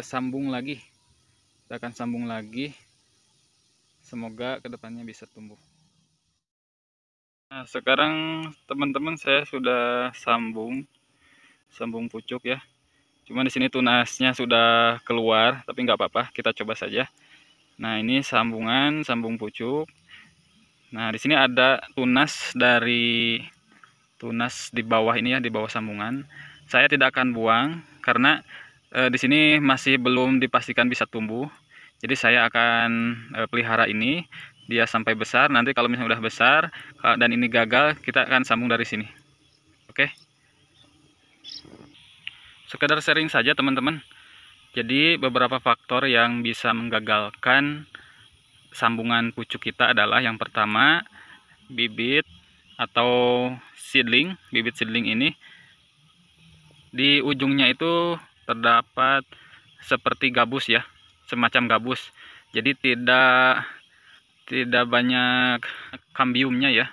sambung lagi. Kita akan sambung lagi. Semoga kedepannya bisa tumbuh. Nah, sekarang teman-teman saya sudah sambung pucuk ya. Cuma di sini tunasnya sudah keluar, tapi nggak apa-apa, kita coba saja. Nah, ini sambung pucuk. Nah, di sini ada tunas di bawah ini ya, di bawah sambungan. Saya tidak akan buang karena di sini masih belum dipastikan bisa tumbuh. Jadi saya akan pelihara ini dia sampai besar. Nanti kalau misalnya udah besar dan ini gagal, kita akan sambung dari sini. Oke. Sekedar sharing saja teman-teman. Jadi beberapa faktor yang bisa menggagalkan sambungan pucuk kita adalah yang pertama, bibit atau bibit seedling ini di ujungnya itu terdapat seperti gabus ya, semacam gabus. Jadi tidak banyak kambiumnya ya.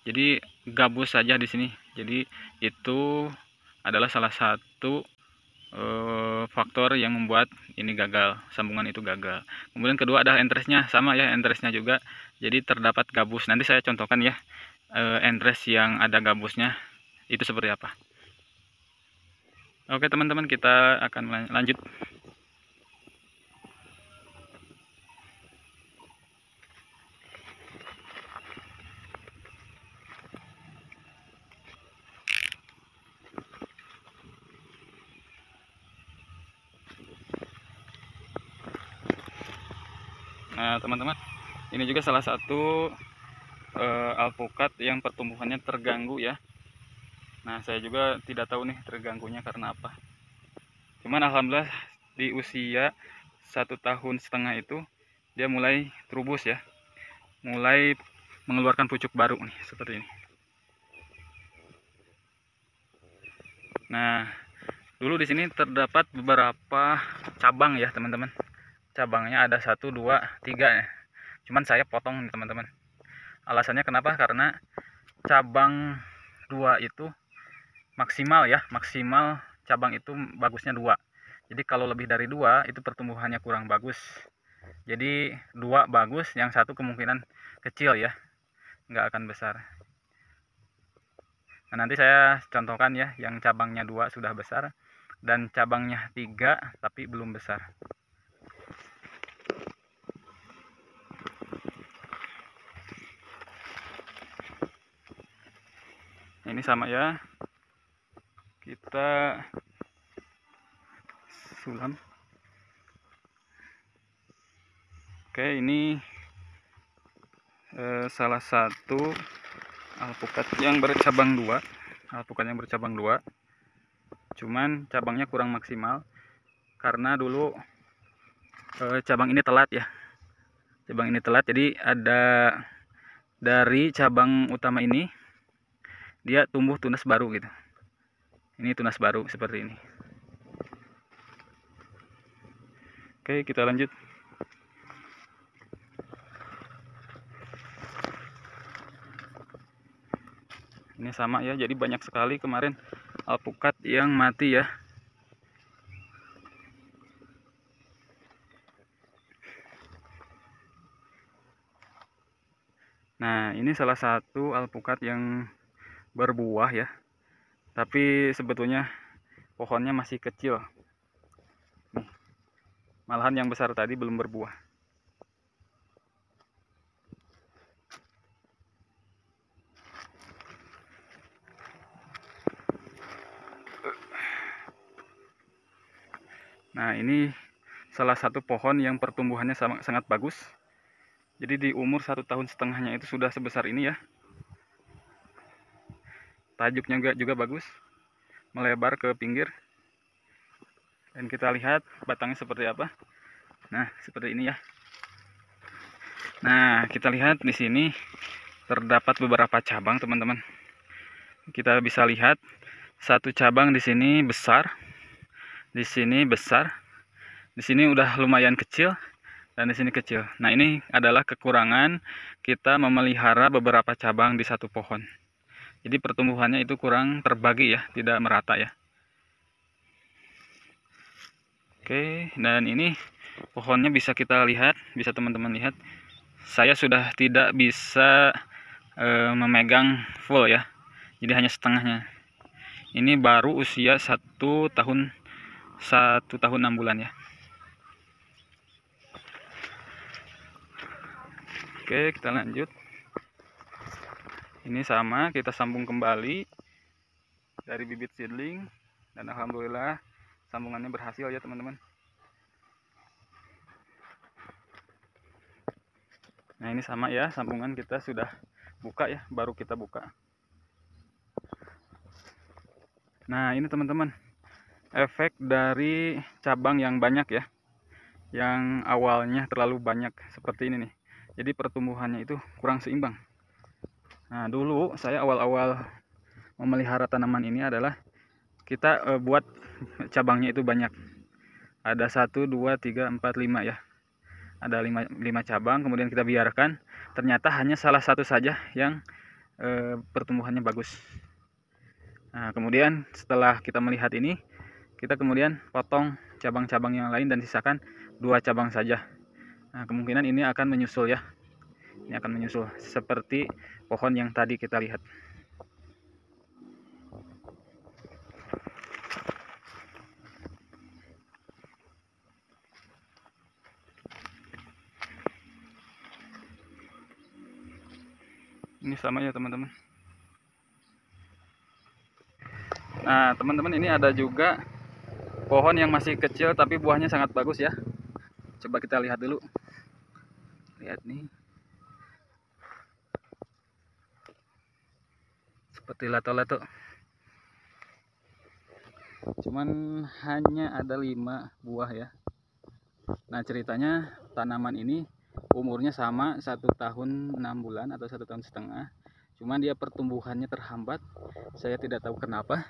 Jadi gabus saja di sini. Jadi itu adalah salah satu faktor yang membuat ini gagal, sambungan itu gagal. Kemudian kedua adalah entresnya, sama ya, entresnya juga. Jadi terdapat gabus. Nanti saya contohkan ya entres yang ada gabusnya itu seperti apa. Oke teman-teman, kita akan lanjut. Nah teman-teman, ini juga salah satu alpukat yang pertumbuhannya terganggu ya. Nah saya juga tidak tahu nih terganggunya karena apa. Cuman alhamdulillah di usia 1,5 tahun itu dia mulai terubus ya, mulai mengeluarkan pucuk baru nih seperti ini. Nah dulu di sini terdapat beberapa cabang ya teman-teman. Cabangnya ada 1, 2, 3 ya. Cuman saya potong nih teman-teman. Alasannya kenapa? Karena cabang 2 itu maksimal ya, maksimal cabang itu bagusnya 2. Jadi kalau lebih dari 2 itu pertumbuhannya kurang bagus. Jadi 2 bagus, yang 1 kemungkinan kecil ya, nggak akan besar. Nah nanti saya contohkan ya, yang cabangnya 2 sudah besar dan cabangnya 3 tapi belum besar. Ini sama ya, kita sulam. Oke, ini salah satu alpukat yang bercabang 2, cuman cabangnya kurang maksimal karena dulu cabang ini telat ya, jadi ada dari cabang utama ini dia tumbuh tunas baru gitu. Ini tunas baru seperti ini. Oke, kita lanjut. Ini sama ya, jadi banyak sekali kemarin alpukat yang mati ya. Nah, ini salah satu alpukat yang berbuah ya. Tapi sebetulnya pohonnya masih kecil. Nih. Malahan yang besar tadi belum berbuah. Nah, ini salah satu pohon yang pertumbuhannya sangat bagus. Jadi di umur 1,5 tahun itu sudah sebesar ini ya. Tajuknya juga bagus, melebar ke pinggir. Dan kita lihat batangnya seperti apa. Nah, seperti ini ya. Nah, kita lihat di sini terdapat beberapa cabang, teman-teman. Kita bisa lihat satu cabang di sini besar, di sini besar, di sini udah lumayan kecil, dan di sini kecil. Nah, ini adalah kekurangan kita memelihara beberapa cabang di satu pohon. Jadi pertumbuhannya itu kurang terbagi ya, tidak merata ya. Oke, dan ini pohonnya bisa kita lihat, bisa teman-teman lihat. Saya sudah tidak bisa memegang full ya, jadi hanya setengahnya. Ini baru usia 1 tahun 6 bulan ya. Oke, kita lanjut. Ini sama, kita sambung kembali dari bibit seedling, dan alhamdulillah sambungannya berhasil ya teman-teman. Nah ini sama ya, sambungan kita sudah buka ya, baru kita buka. Nah ini teman-teman, efek dari cabang yang banyak ya, yang awalnya terlalu banyak seperti ini nih. Jadi pertumbuhannya itu kurang seimbang. Nah dulu saya awal-awal memelihara tanaman ini adalah kita buat cabangnya itu banyak. Ada 1, 2, 3, 4, 5 ya. Ada 5 cabang, kemudian kita biarkan. Ternyata hanya salah satu saja yang pertumbuhannya bagus. Nah kemudian setelah kita melihat ini, kita kemudian potong cabang-cabang yang lain dan sisakan 2 cabang saja. Nah kemungkinan ini akan menyusul ya. Ini akan menyusul seperti pohon yang tadi kita lihat. Ini sama ya teman-teman. Nah teman-teman, ini ada juga pohon yang masih kecil tapi buahnya sangat bagus ya. Coba kita lihat dulu. Lihat nih. Seperti lato-lato. Cuman hanya ada 5 buah ya. Nah ceritanya tanaman ini umurnya sama 1 tahun 6 bulan atau 1 tahun setengah. Cuman dia pertumbuhannya terhambat. Saya tidak tahu kenapa.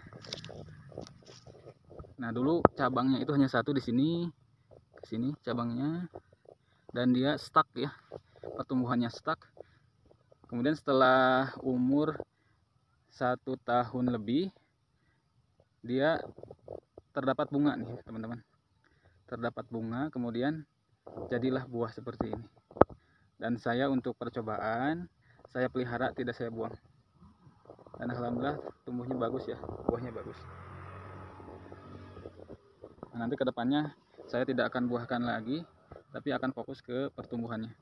Nah dulu cabangnya itu hanya 1 di sini, ke sini cabangnya, dan dia stuck ya, pertumbuhannya stuck. Kemudian setelah umur 1 tahun lebih, dia terdapat bunga nih teman-teman. Terdapat bunga, kemudian jadilah buah seperti ini. Dan saya untuk percobaan, saya pelihara, tidak saya buang. Dan alhamdulillah tumbuhnya bagus ya, buahnya bagus. Nah, nanti kedepannya saya tidak akan buahkan lagi, tapi akan fokus ke pertumbuhannya.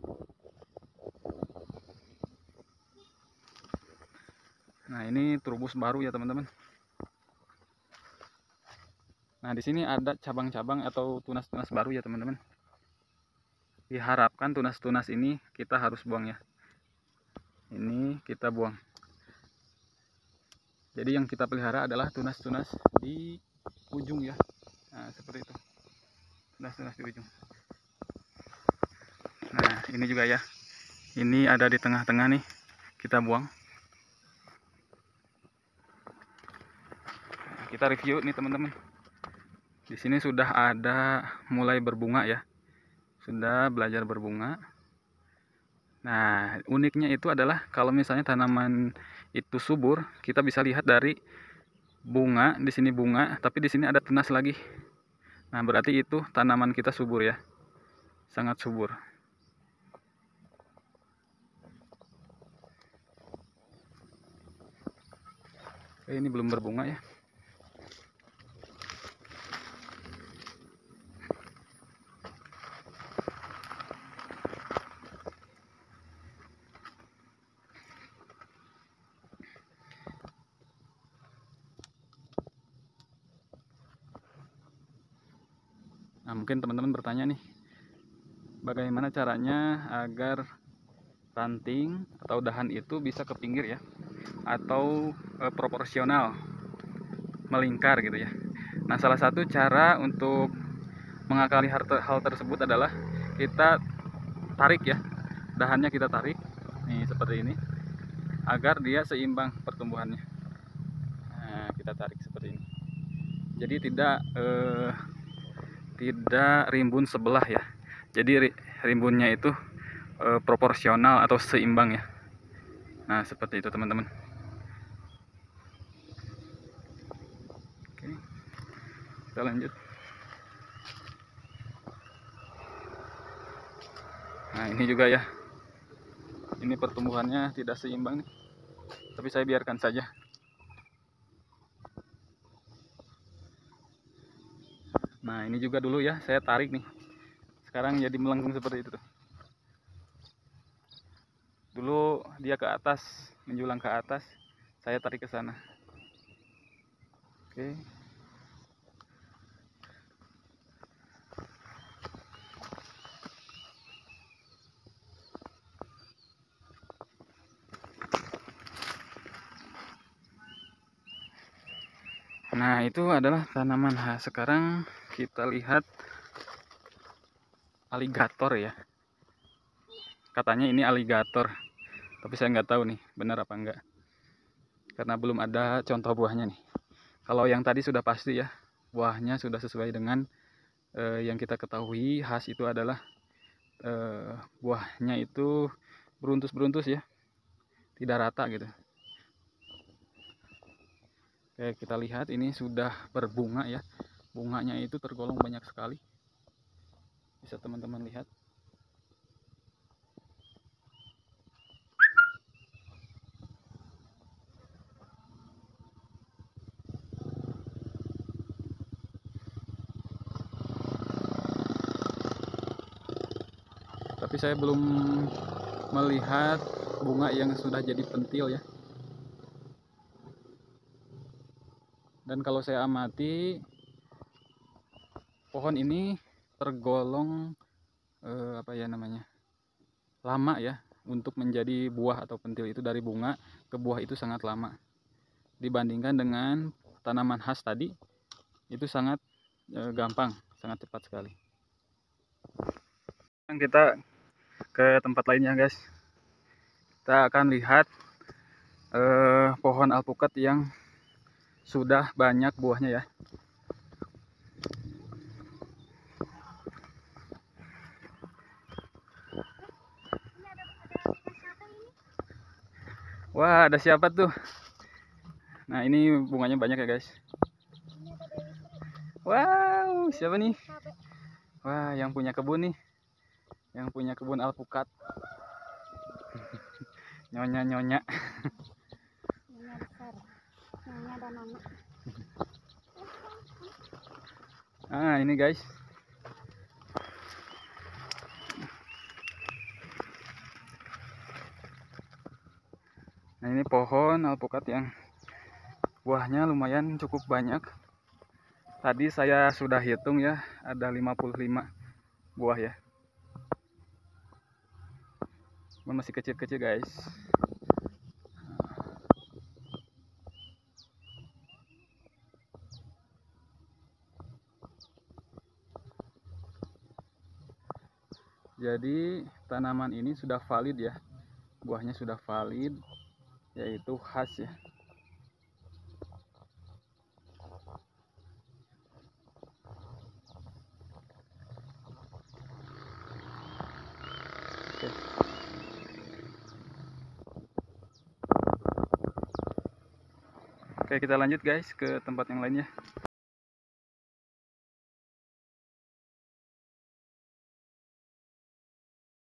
Nah ini turbus baru ya teman-teman. Nah di sini ada cabang-cabang atau tunas-tunas baru ya teman-teman. Diharapkan tunas-tunas ini kita harus buang ya. Ini kita buang. Jadi yang kita pelihara adalah tunas-tunas di ujung ya. Nah seperti itu. Tunas-tunas di ujung. Nah ini juga ya. Ini ada di tengah-tengah nih. Kita buang. Nah, kita review nih teman-teman. Di sini sudah ada mulai berbunga ya. Sudah belajar berbunga. Nah, uniknya itu adalah kalau misalnya tanaman itu subur, kita bisa lihat dari bunga, di sini bunga, tapi di sini ada tunas lagi. Nah, berarti itu tanaman kita subur ya. Sangat subur. Ini belum berbunga ya. Nah, mungkin teman-teman bertanya nih, bagaimana caranya agar ranting atau dahan itu bisa ke pinggir ya, atau proporsional, melingkar gitu ya. Nah, salah satu cara untuk mengakali hal tersebut adalah kita tarik ya, dahannya kita tarik, nih seperti ini, agar dia seimbang pertumbuhannya. Nah, kita tarik seperti ini. Jadi tidak rimbun sebelah ya. Jadi rimbunnya itu proporsional atau seimbang ya. Nah seperti itu teman-teman. Oke, kita lanjut. Nah ini juga ya, ini pertumbuhannya tidak seimbang nih, tapi saya biarkan saja. Nah ini juga dulu ya, saya tarik nih, sekarang jadi melengkung seperti itu tuh. Dulu dia ke atas, menjulang ke atas, saya tarik ke sana. Oke. Nah itu adalah tanaman khas. Sekarang kita lihat aligator ya. Katanya ini aligator, tapi saya nggak tahu nih benar apa enggak, karena belum ada contoh buahnya nih. Kalau yang tadi sudah pasti ya, buahnya sudah sesuai dengan yang kita ketahui khas itu adalah buahnya itu beruntus-beruntus ya, tidak rata gitu. Oke, kita lihat ini sudah berbunga ya. Bunganya itu tergolong banyak sekali. Bisa teman-teman lihat. Tapi saya belum melihat bunga yang sudah jadi pentil ya. Dan kalau saya amati, pohon ini tergolong apa ya namanya, lama ya untuk menjadi buah atau pentil. Itu dari bunga ke buah itu sangat lama dibandingkan dengan tanaman khas tadi, itu sangat gampang, sangat cepat sekali. Kita ke tempat lainnya guys, kita akan lihat pohon alpukat yang sudah banyak buahnya ya. Wah, ada siapa tuh? Nah, ini bunganya banyak ya, guys. Wow, siapa nih? Wah, yang punya kebun nih. Yang punya kebun alpukat. Nyonya-nyonya. Nyonya besar. Nyonya dan anak. Ah, ini guys. Nah, ini pohon alpukat yang buahnya lumayan cukup banyak. Tadi saya sudah hitung ya, ada 55 buah ya. Masih kecil-kecil guys. Jadi tanaman ini sudah valid ya. Buahnya sudah valid, yaitu khas ya. Oke. Oke, kita lanjut guys ke tempat yang lainnya.